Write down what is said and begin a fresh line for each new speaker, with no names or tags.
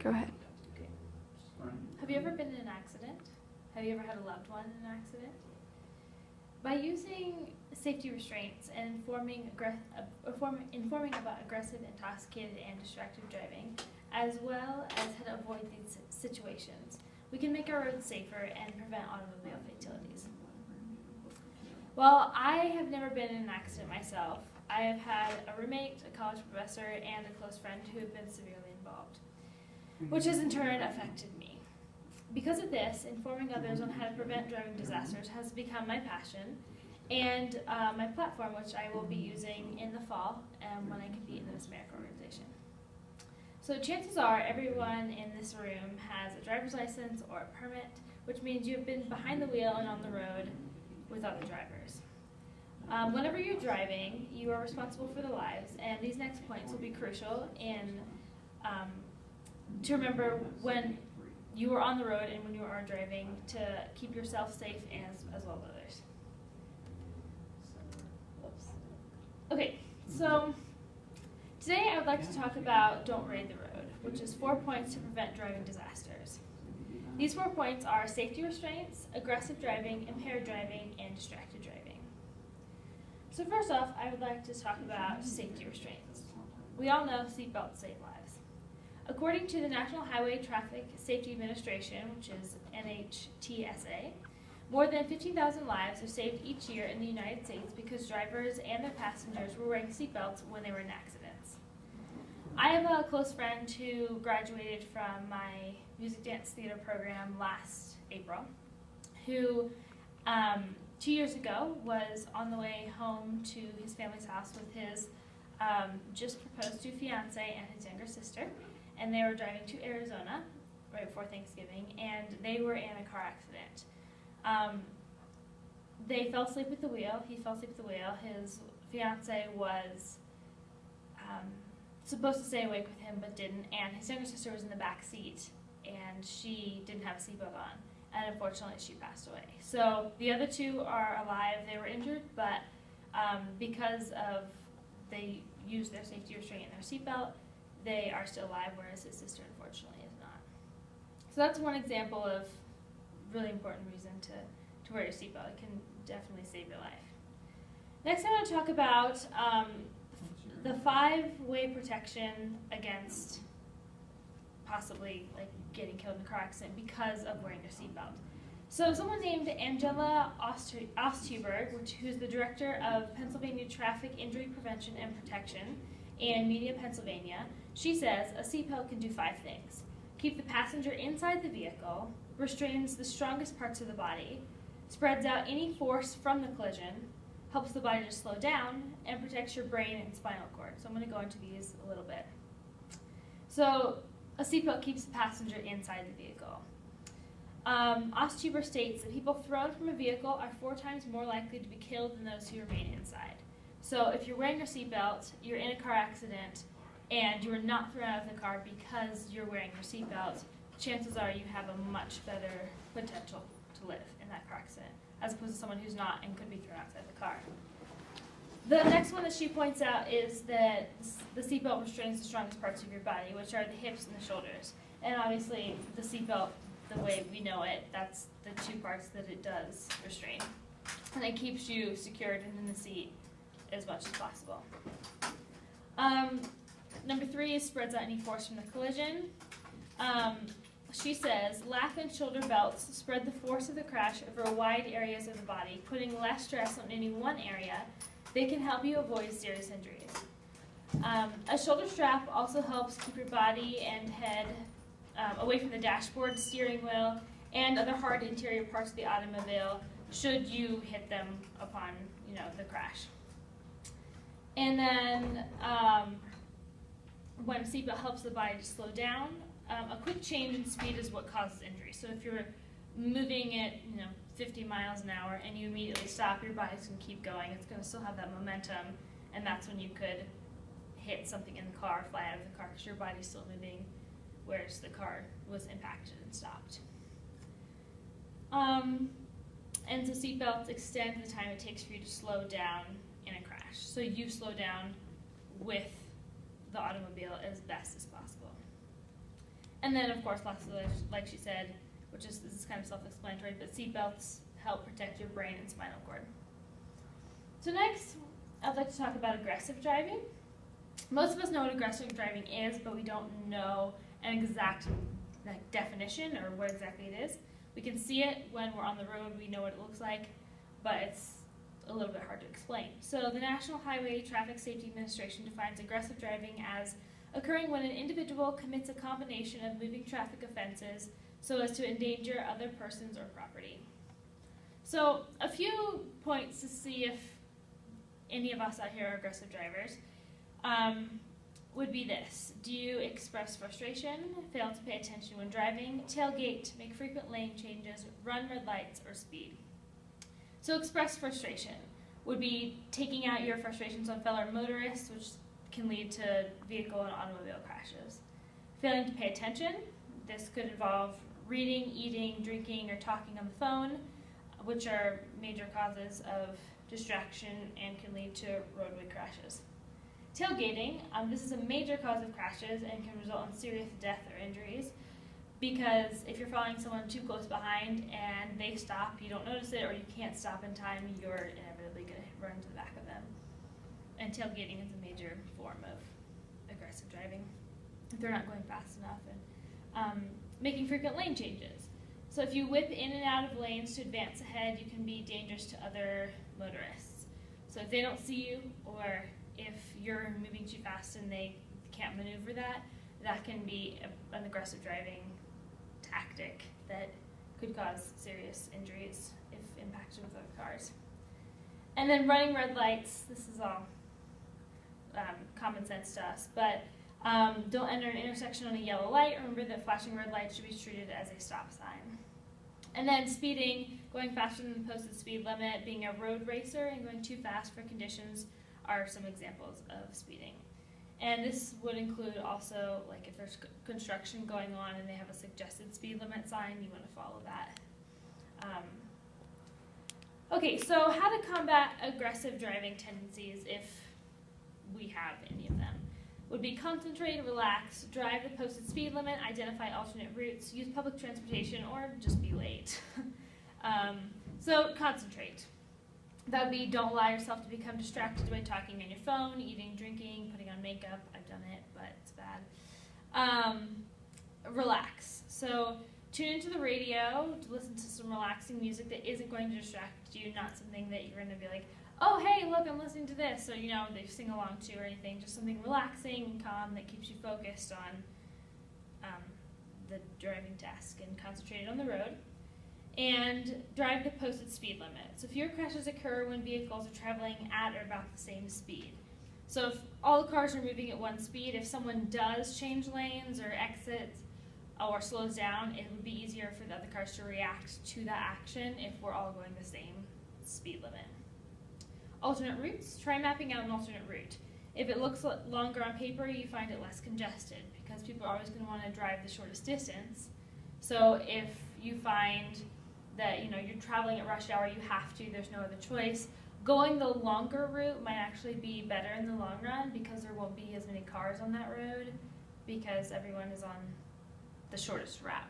Go ahead.
Okay. Have you ever been in an accident? Have you ever had a loved one in an accident? By using safety restraints and informing about aggressive, intoxicated, and distracted driving, as well as how to avoid these situations, we can make our roads safer and prevent automobile fatalities. While I have never been in an accident myself, I have had a roommate, a college professor, and a close friend who have been severely involved, which has in turn affected me. Because of this, informing others on how to prevent driving disasters has become my passion and my platform, which I will be using in the fall when I compete in the Miss America organization. So chances are everyone in this room has a driver's license or a permit, which means you've been behind the wheel and on the road with other drivers. Whenever you're driving, you are responsible for the lives, and these next points will be crucial in to remember when you are on the road and when you are driving to keep yourself safe as well as others. Oops. Okay, so today I would like to talk about Don't Raid the Road, which is 4 points to prevent driving disasters. These 4 points are safety restraints, aggressive driving, impaired driving, and distracted driving. So first off, I would like to talk about safety restraints. We all know seatbelts save lives. According to the National Highway Traffic Safety Administration, which is NHTSA, more than 15,000 lives are saved each year in the United States because drivers and their passengers were wearing seatbelts when they were in accidents. I have a close friend who graduated from my music dance theater program last April, who 2 years ago was on the way home to his family's house with his just proposed to fiance and his younger sister, and they were driving to Arizona right before Thanksgiving, and they were in a car accident. They fell asleep at the wheel. He fell asleep at the wheel. His fiance was supposed to stay awake with him but didn't, and his younger sister was in the back seat, and she didn't have a seatbelt on, and unfortunately she passed away. So the other two are alive. They were injured, but because of they used their safety restraint and their seatbelt, they are still alive, whereas his sister unfortunately is not. So that's one example of really important reason to wear your seatbelt. It can definitely save your life. Next I want to talk about the 5-way protection against possibly getting killed in a car accident because of wearing your seatbelt. So someone named Angela Osthuber, who's the director of Pennsylvania Traffic Injury Prevention and Protection in Media, Pennsylvania, she says a seatbelt can do 5 things. Keep the passenger inside the vehicle, restrains the strongest parts of the body, spreads out any force from the collision, helps the body to slow down, and protects your brain and spinal cord. So I'm going to go into these a little bit. So a seatbelt keeps the passenger inside the vehicle. Osthuber states that people thrown from a vehicle are 4 times more likely to be killed than those who remain inside. So if you're wearing your seatbelt, you're in a car accident, and you are not thrown out of the car because you're wearing your seatbelt, chances are you have a much better potential to live in that car accident, as opposed to someone who's not and could be thrown outside the car. The next one that she points out is that the seatbelt restrains the strongest parts of your body, which are the hips and the shoulders. And obviously, the seatbelt, the way we know it, that's the 2 parts that it does restrain. And it keeps you secured in the seat as much as possible. Number 3 is spreads out any force from the collision. She says, lap and shoulder belts spread the force of the crash over wide areas of the body, putting less stress on any one area. They can help you avoid serious injuries. A shoulder strap also helps keep your body and head away from the dashboard, steering wheel, and other hard interior parts of the automobile should you hit them upon the crash. And then when seatbelt helps the body to slow down, a quick change in speed is what causes injury. So if you're moving at 50 miles an hour and you immediately stop, your body's going to keep going. It's going to still have that momentum, and that's when you could hit something in the car, fly out of the car, because your body's still moving, whereas the car was impacted and stopped. And so seatbelts extend the time it takes for you to slow down in a crash. So you slow down with the automobile as best as possible. And then, of course, lastly, like she said, this is kind of self-explanatory, but seatbelts help protect your brain and spinal cord. So next, I'd like to talk about aggressive driving. Most of us know what aggressive driving is, but we don't know an exact definition or what exactly it is. We can see it when we're on the road, we know what it looks like, but it's a little bit hard to explain. So the National Highway Traffic Safety Administration defines aggressive driving as occurring when an individual commits a combination of moving traffic offenses so as to endanger other persons or property. So a few points to see if any of us out here are aggressive drivers would be this. Do you express frustration, fail to pay attention when driving, tailgate, make frequent lane changes, run red lights, or speed? So express frustration would be taking out your frustrations on fellow motorists, which can lead to vehicle and automobile crashes. Failing to pay attention, this could involve reading, eating, drinking, or talking on the phone, which are major causes of distraction and can lead to roadway crashes. Tailgating, this is a major cause of crashes and can result in serious death or injuries, because if you're following someone too close behind and they stop, you don't notice it, or you can't stop in time, you're inevitably going to run into the back of them. And tailgating is a major form of aggressive driving if they're not going fast enough. And making frequent lane changes. So if you whip in and out of lanes to advance ahead, you can be dangerous to other motorists. So if they don't see you, or if you're moving too fast and they can't maneuver that can be an aggressive driving tactic that could cause serious injuries if impacted with other cars. And then running red lights, this is all common sense to us, but don't enter an intersection on a yellow light. Remember that flashing red lights should be treated as a stop sign. And then speeding, going faster than the posted speed limit, being a road racer, and going too fast for conditions are some examples of speeding. And this would include also, like, if there's construction going on and they have a suggested speed limit sign, you want to follow that. Okay, so how to combat aggressive driving tendencies if we have any of them would be concentrate, relax, drive the posted speed limit, identify alternate routes, use public transportation, or just be late. So concentrate. That would be don't allow yourself to become distracted by talking on your phone, eating, drinking, putting on makeup. I've done it, but it's bad. Relax. So tune into the radio to listen to some relaxing music that isn't going to distract you, not something that you're going to be like, oh, hey, look, I'm listening to this, so, they sing along to or anything. Just something relaxing and calm that keeps you focused on the driving task and concentrated on the road. And drive the posted speed limit. So fewer crashes occur when vehicles are traveling at or about the same speed. So if all the cars are moving at one speed, if someone does change lanes or exits or slows down, it would be easier for the other cars to react to that action if we're all going the same speed limit. Alternate routes, try mapping out an alternate route. If it looks longer on paper, you find it less congested because people are always going to want to drive the shortest distance. So if you find that you're traveling at rush hour, you have to, there's no other choice, going the longer route might actually be better in the long run because there won't be as many cars on that road because everyone is on the shortest route.